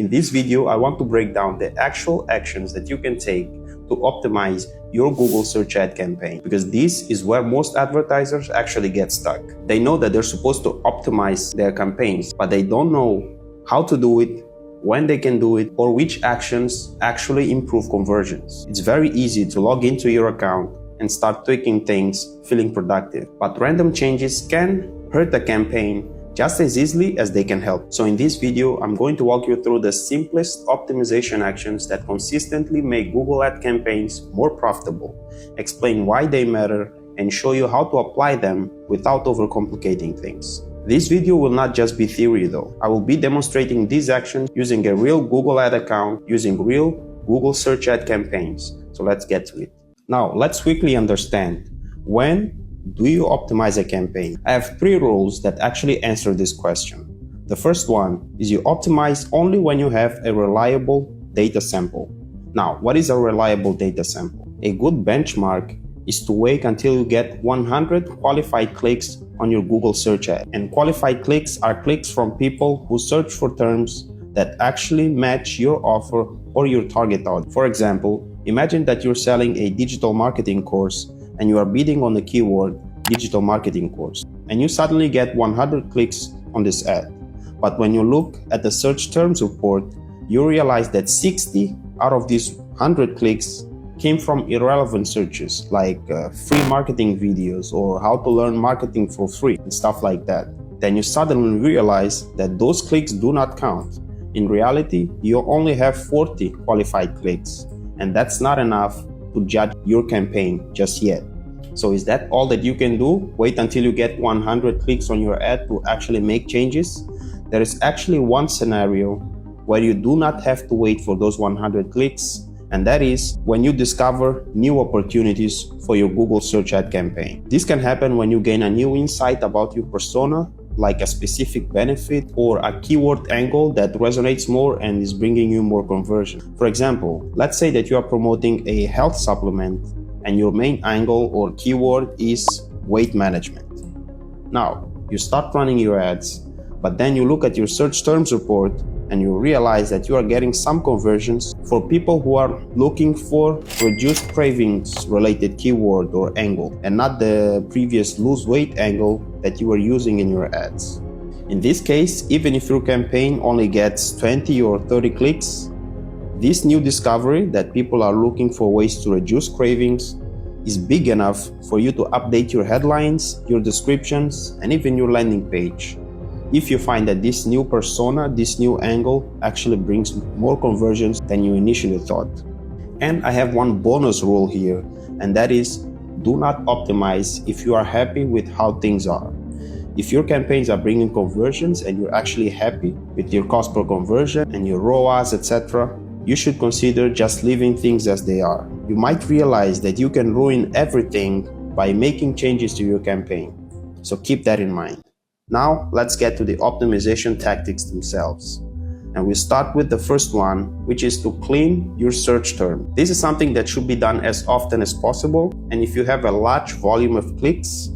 In this video, I want to break down the actual actions that you can take to optimize your Google search ad campaign, because this is where most advertisers actually get stuck. They know that they're supposed to optimize their campaigns, but they don't know how to do it, when they can do it, or which actions actually improve conversions. It's very easy to log into your account and start tweaking things, feeling productive, but random changes can hurt the campaign just as easily as they can help. So in this video, I'm going to walk you through the simplest optimization actions that consistently make Google ad campaigns more profitable, explain why they matter, and show you how to apply them without overcomplicating things. This video will not just be theory though. I will be demonstrating these actions using a real Google ad account, using real Google search ad campaigns. So let's get to it. Now, let's quickly understand, when do you optimize a campaign? I have 3 rules that actually answer this question. The first one is you optimize only when you have a reliable data sample. Now, what is a reliable data sample? A good benchmark is to wait until you get 100 qualified clicks on your Google search ad. And qualified clicks are clicks from people who search for terms that actually match your offer or your target audience. For example, imagine that you're selling a digital marketing course and you are bidding on the keyword digital marketing course, and you suddenly get 100 clicks on this ad. But when you look at the search terms report, you realize that 60 out of these 100 clicks came from irrelevant searches like free marketing videos or how to learn marketing for free and stuff like that. Then you suddenly realize that those clicks do not count. In reality, you only have 40 qualified clicks, and that's not enough to judge your campaign just yet. So is that all that you can do? Wait until you get 100 clicks on your ad to actually make changes? There is actually one scenario where you do not have to wait for those 100 clicks, and that is when you discover new opportunities for your Google search ad campaign. This can happen when you gain a new insight about your persona, like a specific benefit or a keyword angle that resonates more and is bringing you more conversion. For example, let's say that you are promoting a health supplement and your main angle or keyword is weight management. Now, you start running your ads, but then you look at your search terms report and you realize that you are getting some conversions for people who are looking for reduced cravings related keyword or angle, and not the previous lose weight angle that you were using in your ads. In this case, even if your campaign only gets 20 or 30 clicks, this new discovery that people are looking for ways to reduce cravings is big enough for you to update your headlines, your descriptions, and even your landing page, if you find that this new persona, this new angle actually brings more conversions than you initially thought. And I have one bonus rule here, and that is, do not optimize if you are happy with how things are. If your campaigns are bringing conversions and you're actually happy with your cost per conversion and your ROAS, etc., you should consider just leaving things as they are. You might realize that you can ruin everything by making changes to your campaign. So keep that in mind. Now, let's get to the optimization tactics themselves. And we start with the first one, which is to clean your search term. This is something that should be done as often as possible. And if you have a large volume of clicks,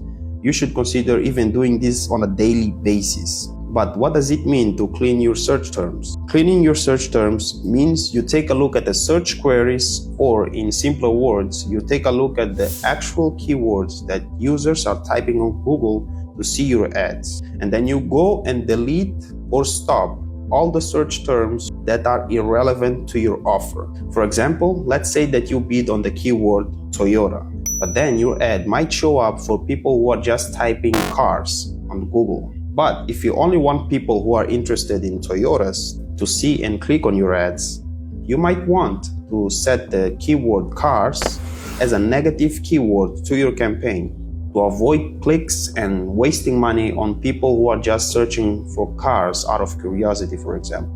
you should consider even doing this on a daily basis. But what does it mean to clean your search terms? Cleaning your search terms means you take a look at the search queries, or in simpler words, you take a look at the actual keywords that users are typing on Google to see your ads. And then you go and delete or stop all the search terms that are irrelevant to your offer. For example, let's say that you bid on the keyword Toyota, but then your ad might show up for people who are just typing cars on Google. But if you only want people who are interested in Toyotas to see and click on your ads, you might want to set the keyword cars as a negative keyword to your campaign to avoid clicks and wasting money on people who are just searching for cars out of curiosity, for example.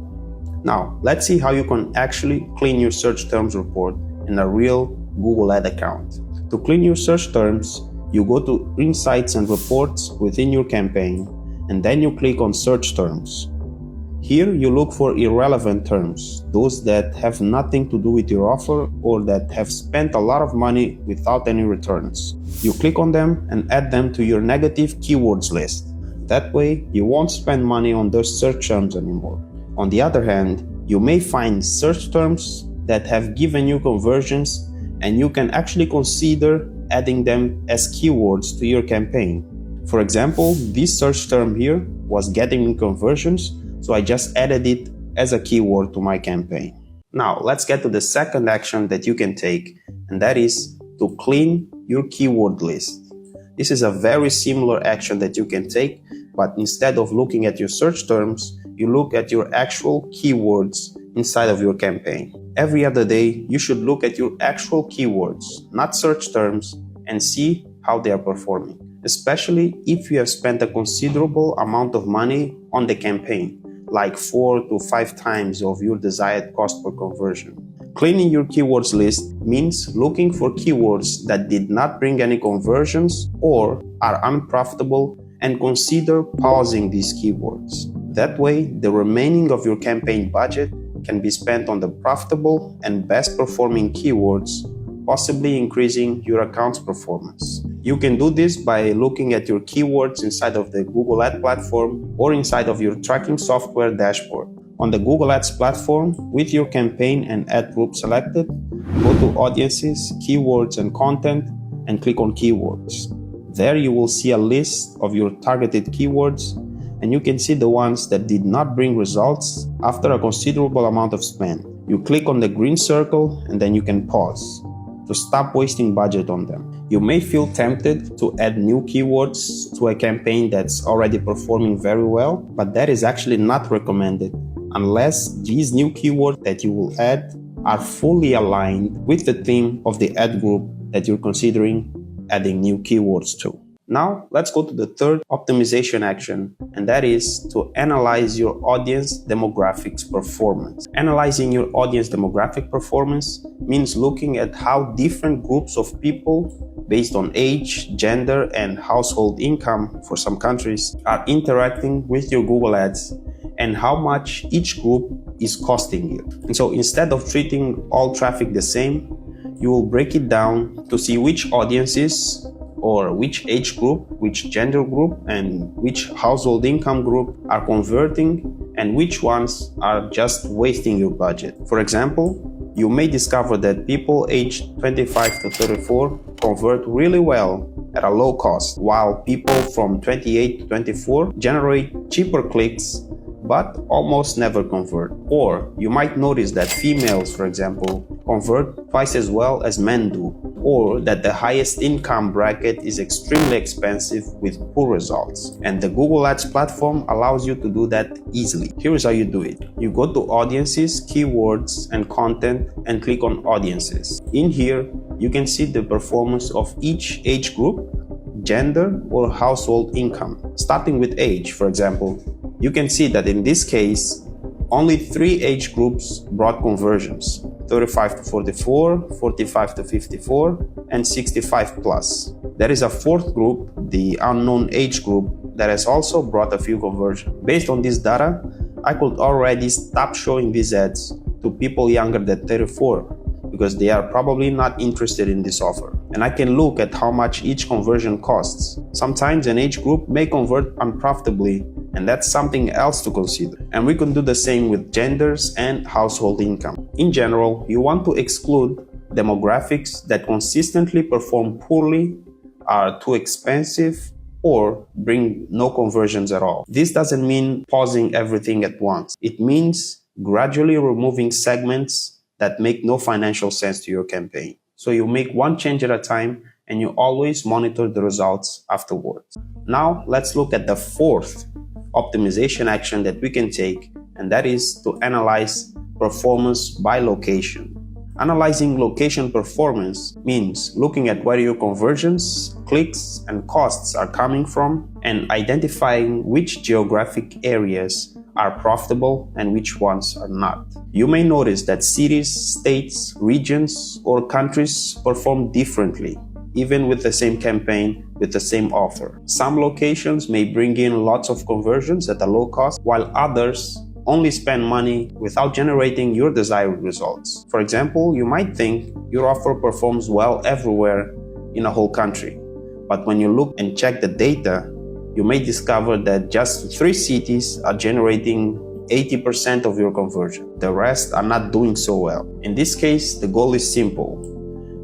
Now, let's see how you can actually clean your search terms report in a real Google ad account. To clean your search terms, you go to Insights and Reports within your campaign, and then you click on Search Terms. Here you look for irrelevant terms, those that have nothing to do with your offer or that have spent a lot of money without any returns. You click on them and add them to your negative keywords list. That way, you won't spend money on those search terms anymore. On the other hand, You may find search terms that have given you conversions, and you can actually consider adding them as keywords to your campaign. For example, this search term here was getting me conversions, so I just added it as a keyword to my campaign. Now, let's get to the second action that you can take, and that is to clean your keyword list. This is a very similar action that you can take, but instead of looking at your search terms, you look at your actual keywords inside of your campaign. Every other day, you should look at your actual keywords, not search terms, and see how they are performing, especially if you have spent a considerable amount of money on the campaign, like 4 to 5 times of your desired cost per conversion. Cleaning your keywords list means looking for keywords that did not bring any conversions or are unprofitable, and consider pausing these keywords. That way, the remaining of your campaign budget can be spent on the profitable and best performing keywords, possibly increasing your account's performance. You can do this by looking at your keywords inside of the Google Ads platform or inside of your tracking software dashboard. On the Google Ads platform, with your campaign and ad group selected, go to Audiences, Keywords and Content, and click on Keywords. There you will see a list of your targeted keywords, and you can see the ones that did not bring results after a considerable amount of spend. You click on the green circle and then you can pause to stop wasting budget on them. You may feel tempted to add new keywords to a campaign that's already performing very well, but that is actually not recommended unless these new keywords that you will add are fully aligned with the theme of the ad group that you're considering adding new keywords to. Now, let's go to the third optimization action, and that is to analyze your audience demographics performance. Analyzing your audience demographic performance means looking at how different groups of people, based on age, gender, and household income for some countries, are interacting with your Google Ads and how much each group is costing you. And so instead of treating all traffic the same, you will break it down to see which audiences or which age group, which gender group, and which household income group are converting and which ones are just wasting your budget. For example, you may discover that people aged 25 to 34 convert really well at a low cost, while people from 28 to 24 generate cheaper clicks but almost never convert. Or you might notice that females, for example, convert twice as well as men do, or that the highest income bracket is extremely expensive with poor results. And the Google Ads platform allows you to do that easily. Here is how you do it. You go to Audiences, Keywords and Content and click on Audiences. In here, you can see the performance of each age group, gender or household income. Starting with age, for example, you can see that in this case, only 3 age groups brought conversions: 35 to 44, 45 to 54, and 65 plus. There is a fourth group, the unknown age group, that has also brought a few conversions. Based on this data, I could already stop showing these ads to people younger than 34 because they are probably not interested in this offer. And I can look at how much each conversion costs. Sometimes an age group may convert unprofitably, and that's something else to consider. And we can do the same with genders and household income. In general, you want to exclude demographics that consistently perform poorly, are too expensive, or bring no conversions at all. This doesn't mean pausing everything at once. It means gradually removing segments that make no financial sense to your campaign. So you make one change at a time and you always monitor the results afterwards. Now let's look at the fourth optimization action that we can take, and that is to analyze performance by location. Analyzing location performance means looking at where your conversions, clicks, and costs are coming from and identifying which geographic areas are profitable and which ones are not. You may notice that cities, states, regions, or countries perform differently, even with the same campaign, with the same offer. Some locations may bring in lots of conversions at a low cost, while others only spend money without generating your desired results. For example, you might think your offer performs well everywhere in a whole country, but when you look and check the data, you may discover that just 3 cities are generating 80% of your conversion. The rest are not doing so well. In this case, the goal is simple: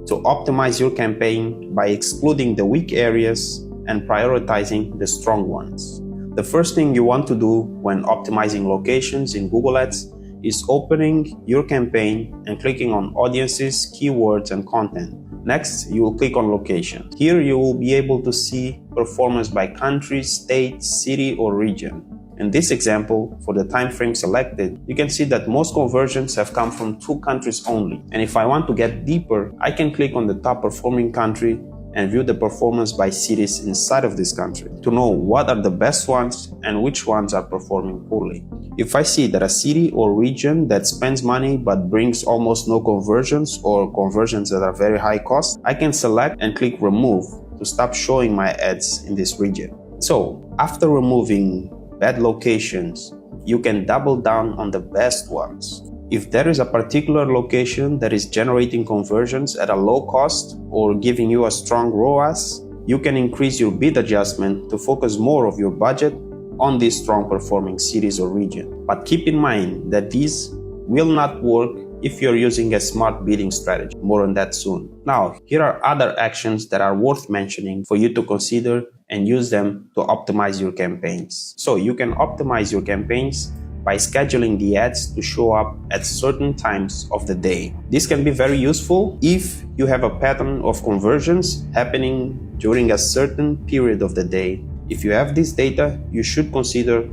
to optimize your campaign by excluding the weak areas and prioritizing the strong ones. The first thing you want to do when optimizing locations in Google Ads is opening your campaign and clicking on Audiences, Keywords, and Content. Next, you will click on Locations. Here you will be able to see performance by country, state, city, or region. In this example, for the time frame selected, you can see that most conversions have come from 2 countries only. And if I want to get deeper, I can click on the top performing country and view the performance by cities inside of this country to know what are the best ones and which ones are performing poorly. If I see that a city or region that spends money but brings almost no conversions, or conversions that are very high cost, I can select and click Remove to stop showing my ads in this region. So after removing bad locations, you can double down on the best ones. If there is a particular location that is generating conversions at a low cost or giving you a strong ROAS, you can increase your bid adjustment to focus more of your budget on these strong performing cities or region. But keep in mind that these will not work if you're using a smart bidding strategy. More on that soon. Now, here are other actions that are worth mentioning for you to consider and use them to optimize your campaigns. So you can optimize your campaigns by scheduling the ads to show up at certain times of the day. This can be very useful if you have a pattern of conversions happening during a certain period of the day. If you have this data, you should consider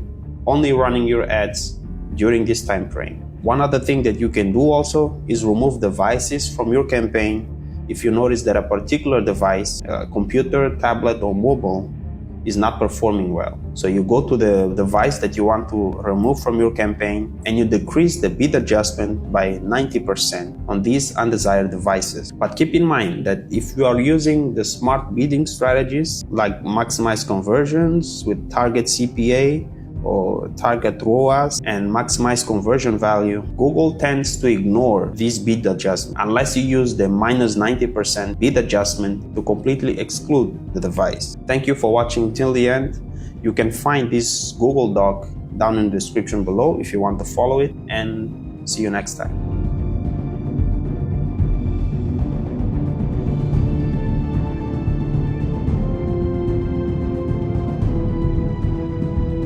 only running your ads during this time frame. One other thing that you can do also is remove devices from your campaign if you notice that a particular device, computer, tablet, or mobile, is not performing well. So you go to the device that you want to remove from your campaign and you decrease the bid adjustment by 90% on these undesired devices. But keep in mind that if you are using the smart bidding strategies like maximize conversions with target CPA or target ROAS and maximize conversion value, Google tends to ignore this bid adjustment unless you use the minus 90% bid adjustment to completely exclude the device. Thank you for watching till the end. You can find this Google Doc down in the description below if you want to follow it, and see you next time.